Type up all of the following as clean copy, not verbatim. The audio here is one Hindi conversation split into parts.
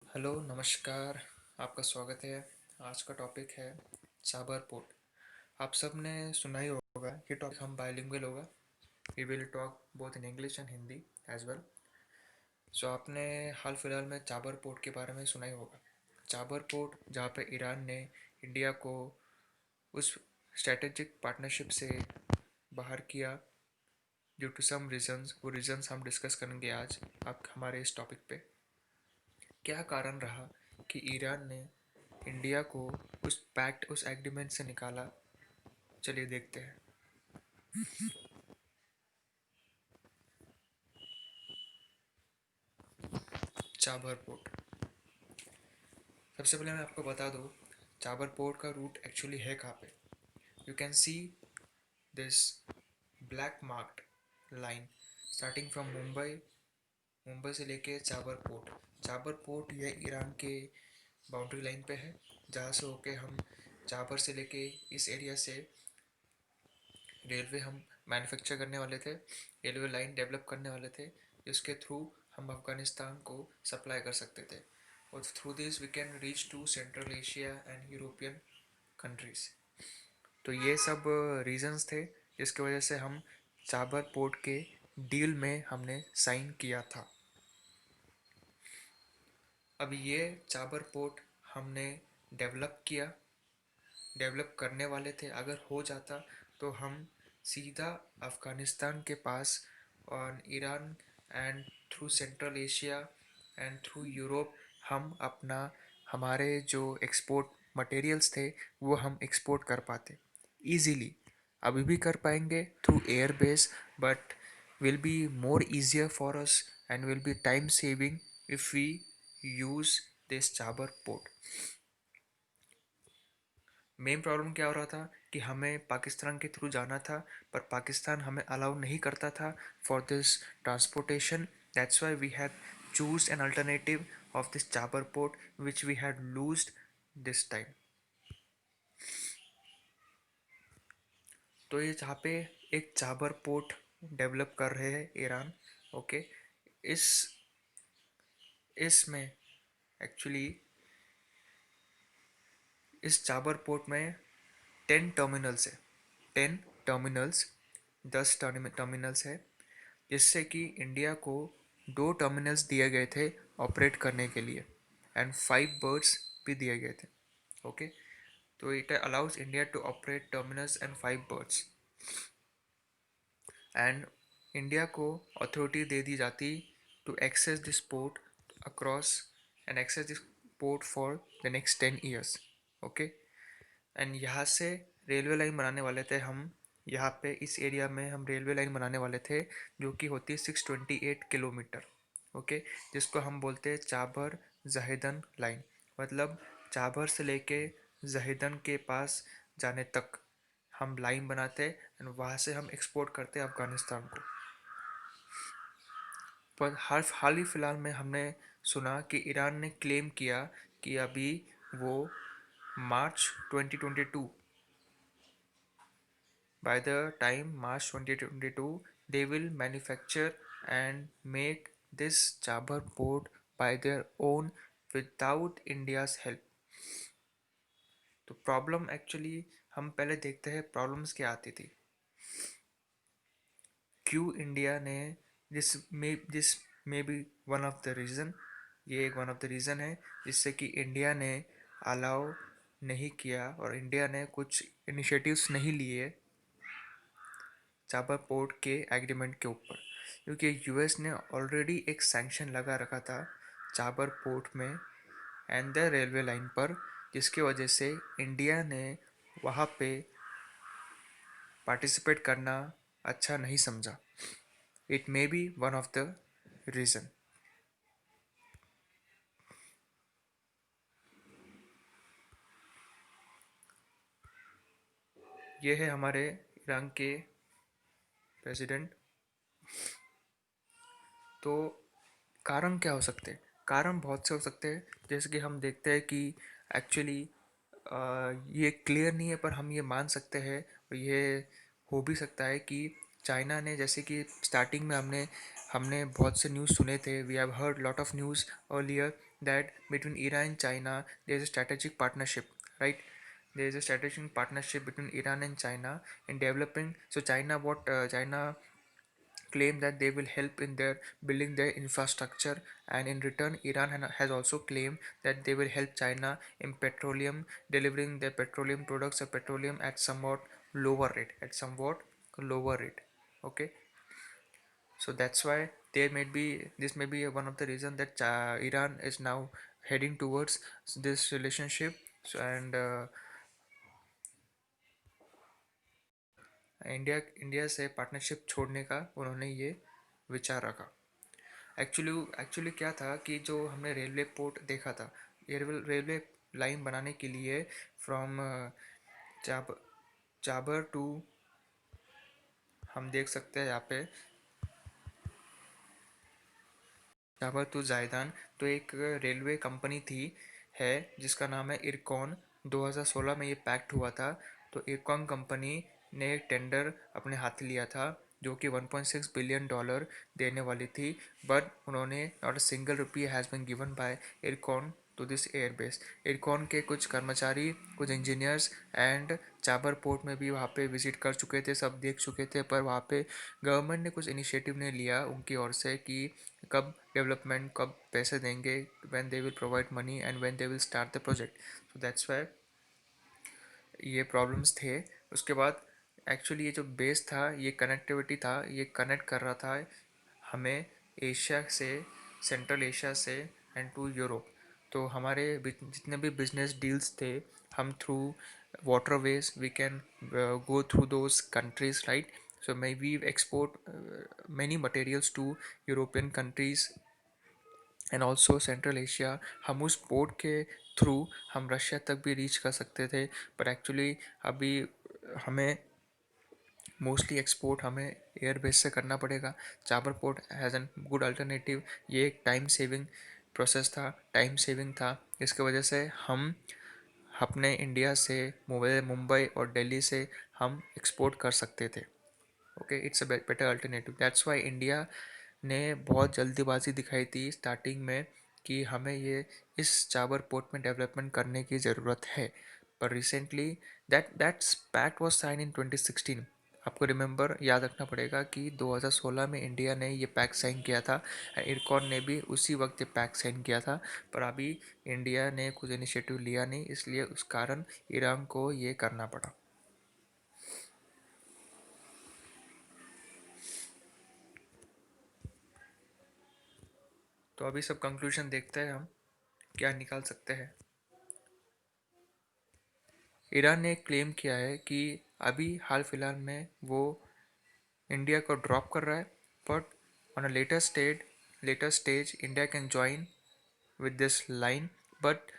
हेलो नमस्कार। आपका स्वागत है। आज का टॉपिक है चाबर पोर्ट। आप सब ने सुना ही होगा। ये टॉपिक हम बाइलिंगुअल होगा। We will talk both in English and Hindi as well. So आपने हाल फिलहाल में चाबर पोर्ट के बारे में सुना ही होगा। चाबर पोर्ट जहाँ पे ईरान ने इंडिया को उस स्ट्रेटेजिक पार्टनरशिप से बाहर किया ड्यू टू सम रीजंस। वो रीजंस हम डिस्कस करेंगे आज आप हमारे इस टॉपिक पे। क्या कारण रहा कि ईरान ने इंडिया को उस पैक्ट उस एग्रीमेंट से निकाला। चलिए देखते हैं। चाबर पोर्ट। सबसे पहले मैं आपको बता दूं चाबर पोर्ट का रूट एक्चुअली है कहाँ पे। You can see this black marked line starting from Mumbai. Mumbai से लेके चाबर पोर्ट। चाबर पोर्ट ये ईरान के बाउंड्री लाइन पे है, जहाँ से होके हम चाबर से लेके इस एरिया से रेलवे हम मैन्युफैक्चर करने वाले थे, रेलवे लाइन डेवलप करने वाले थे, जिसके थ्रू हम अफ़गानिस्तान को सप्लाई कर सकते थे। और through this we can reach to central Asia and European countries. तो ये सब रीजंस थे जिसकी वजह से हम चाबर पोर्ट के डील में हमने साइन किया था। अब ये चाबर पोर्ट हमने डेवलप किया, डेवलप करने वाले थे। अगर हो जाता तो हम सीधा अफ़गानिस्तान के पास और Iran and through central Asia and through Europe हम अपना हमारे जो एक्सपोर्ट मटेरियल्स थे वो हम एक्सपोर्ट कर पाते इजीली। अभी भी कर पाएंगे through air base, but will be more easier for us and will be time saving if we use this Chabahar port. Main problem क्या हो रहा था कि हमें पाकिस्तान के थ्रू जाना था, पर पाकिस्तान हमें अलाउ नहीं करता था for this transportation. That's why we have choose an alternative of this Chabahar port which we had loosed this time. तो ये जहाँ पे एक चाबर पोर्ट डेवलप कर रहे हैं ईरान। ओके, इस इसमें एक्चुअली इस चाबर पोर्ट में 10 टर्मिनल्स है। 10 टर्मिनल्स, 10 टर्मिनल्स है, जिससे कि इंडिया को 2 टर्मिनल्स दिए गए थे ऑपरेट करने के लिए एंड 5 बर्ड्स भी दिए गए थे। ओके, तो it allows India to operate terminals and 5 berths. And India को अथॉरिटी दे दी जाती to access this port across and access this port for the next 10 years. Okay, and यहाँ से रेलवे लाइन बनाने वाले थे हम। यहाँ पे इस एरिया में हम रेलवे लाइन बनाने वाले थे जो कि होती है 628 किलोमीटर। ओके, जिसको हम बोलते हैं चाबर जहेदन लाइन। मतलब चाबर से लेके जहेदन के पास जाने तक हम लाइन बनाते एंड वहाँ से हम एक्सपोर्ट करते अफ़गानिस्तान को। पर हाल ही फिलहाल में हमने सुना कि ईरान ने क्लेम किया कि अभी वो मार्च 2022, by the time March 2022, they will manufacture and make this Chabar port by their own without India's help। तो प्रॉब्लम एक्चुअली हम पहले देखते हैं प्रॉब्लम्स क्या आती थी। क्यों इंडिया ने दिस में be one of the reason, ये एक वन ऑफ द रीज़न है जिससे कि इंडिया ने अलाउ नहीं किया और इंडिया ने कुछ इनिशिएटिव्स नहीं लिए चाबर पोर्ट के एग्रीमेंट के ऊपर। क्योंकि यूएस ने ऑलरेडी एक सैंक्शन लगा रखा था चाबर पोर्ट में एंड द रेलवे लाइन पर, जिसकी वजह से इंडिया ने वहाँ पे पार्टिसिपेट करना अच्छा नहीं समझा। It may be one of the reason. ये है हमारे ईरान के प्रेसिडेंट। तो कारण क्या हो सकते हैं? कारण बहुत से हो सकते हैं, जैसे कि हम देखते हैं कि एक्चुअली ये क्लियर नहीं है, पर हम ये मान सकते हैं और ये हो भी सकता है कि चाइना ने, जैसे कि स्टार्टिंग में हमने हमने बहुत से न्यूज़ सुने थे, we have heard lot of news earlier that between Iran and China there is a strategic partnership, right? There is a strategic partnership between Iran and China in developing. So China claim that they will help in their building their infrastructure, and in return Iran has also claimed that they will help China in petroleum, delivering their petroleum products or petroleum at somewhat lower rate. Okay, so that's why this may be one of the reason that Iran is now heading towards this relationship. So and India से पार्टनरशिप छोड़ने का उन्होंने ये विचार रखा। एक्चुअली एक्चुअली क्या था कि जो हमने रेलवे पोर्ट देखा था, ये रेलवे लाइन बनाने के लिए फ्रॉम चाब चाबर टू, हम देख सकते हैं यहाँ पे चाबर टू जायदान, तो एक रेलवे कंपनी थी है जिसका नाम है इरकॉन। 2016 में ये पैक्ट हुआ था। तो इरकॉन कंपनी ने एक टेंडर अपने हाथ लिया था जो कि 1.6 बिलियन डॉलर देने वाली थी, बट उन्होंने not a single rupee has been given by IRCON to this airbase. IRCON के कुछ कर्मचारी, कुछ इंजीनियर्स एंड चाबर पोर्ट में भी वहाँ पे विजिट कर चुके थे, सब देख चुके थे, पर वहाँ पे गवर्नमेंट ने कुछ इनिशिएटिव नहीं लिया उनकी ओर से कि कब पैसे देंगे, when they will provide money and when they will start the project. So that's why ये प्रॉब्लम्स थे। उसके बाद एक्चुअली ये जो बेस था, ये कनेक्टिविटी था, ये कनेक्ट कर रहा था हमें एशिया से, सेंट्रल एशिया से एंड टू यूरोप। तो हमारे जितने भी बिजनेस डील्स थे, हम through waterways we can go through those countries, right? So maybe export many materials to European countries and also central Asia. हम उस पोर्ट के थ्रू हम रशिया तक भी रीच कर सकते थे, पर एक्चुअली अभी हमें मोस्टली एक्सपोर्ट हमें एयर बेस से करना पड़ेगा। Chabahar port has an good alternative. ये एक टाइम सेविंग प्रोसेस था, टाइम सेविंग था, इसकी वजह से हम अपने इंडिया से मुंबई और दिल्ली से हम एक्सपोर्ट कर सकते थे। Okay, it's a better alternative. That's why India ने बहुत जल्दीबाजी दिखाई थी स्टार्टिंग में कि हमें ये इस चाबर पोर्ट में डेवलपमेंट करने की ज़रूरत है। पर recently that's pact was sign in 2016। आपको रिमेंबर याद रखना पड़ेगा कि 2016 में इंडिया ने ये पैक्ट साइन किया था, इरकॉन ने भी उसी वक्त ये पैक्ट साइन किया था। पर अभी इंडिया ने कुछ इनिशिएटिव लिया नहीं, इसलिए उस कारण ईरान को ये करना पड़ा। तो अभी सब कंक्लूजन देखते हैं हम क्या निकाल सकते हैं। ईरान ने क्लेम किया है कि अभी हाल फिलहाल में वो इंडिया को ड्रॉप कर रहा है, but on a later stage India can join with this line. But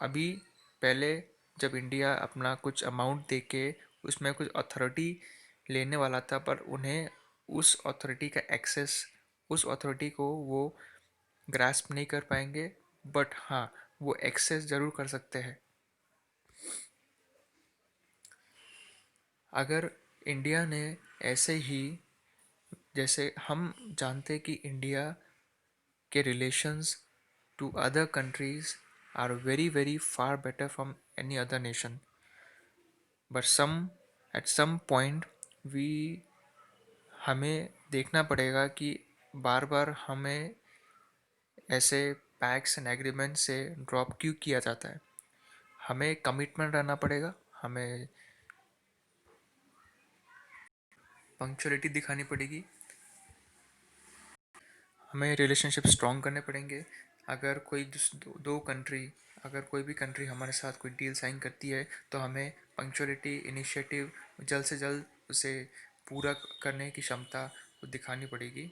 अभी पहले जब इंडिया अपना कुछ अमाउंट दे के उसमें कुछ अथॉरिटी लेने वाला था, पर उन्हें उस अथॉरिटी का एक्सेस, उस अथॉरिटी को वो ग्रास्प नहीं कर पाएंगे, बट हाँ वो एक्सेस ज़रूर कर सकते हैं। अगर इंडिया ने ऐसे ही, जैसे हम जानते हैं कि इंडिया के relations to other countries are very very far better from any other nation, but at some point we हमें देखना पड़ेगा कि बार बार हमें ऐसे पैक्स एंड एग्रीमेंट से ड्रॉप क्यों किया जाता है। हमें कमिटमेंट रहना पड़ेगा, हमें पंक्चुअलिटी दिखानी पड़ेगी, हमें रिलेशनशिप स्ट्रॉन्ग करने पड़ेंगे। अगर दो कंट्री, अगर कोई भी कंट्री हमारे साथ कोई डील साइन करती है, तो हमें पंक्चुअलिटी, इनिशिएटिव, जल्द से जल्द उसे पूरा करने की क्षमता दिखानी पड़ेगी।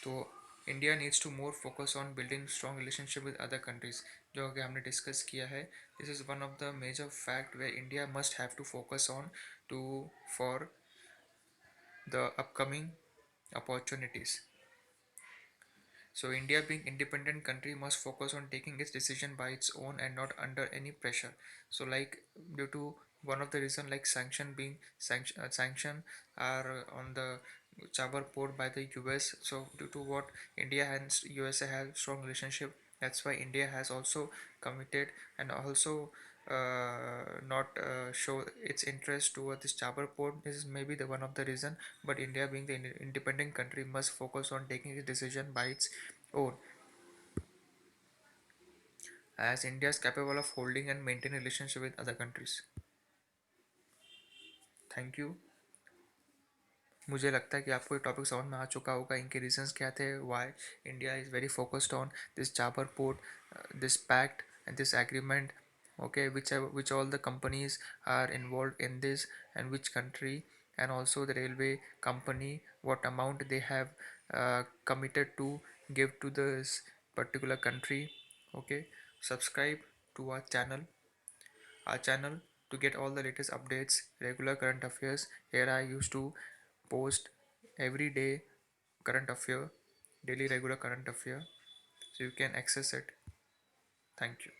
तो India needs to more focus on building strong relationship with other countries, जो कि हमने डिस्कस किया है। This is one of the major fact way India must have to focus on to for the upcoming opportunities. So India being independent country must focus on taking its decision by its own and not under any pressure. So like due to one of the reason like sanction are on the Chabur port by the US. So due to what India and USA have strong relationship, that's why India has also committed and also not show its interest toward this Chabur port. This is maybe the one of the reason. But India, being the independent country, must focus on taking a decision by its own, as India is capable of holding and maintaining relationship with other countries. Thank you. मुझे लगता है कि आपको ये टॉपिक समझ में आ चुका होगा, इनके रीजंस क्या थे, why India is very focused on this Chabahar port, this pact and this agreement. Okay, which all the companies are involved in this, and which country, and also the railway company, what amount they have committed to give to this particular country. Okay, subscribe to our channel to get all the latest updates, regular current affairs. Here I used to post every day current affair, daily regular current affair, so you can access it. Thank you.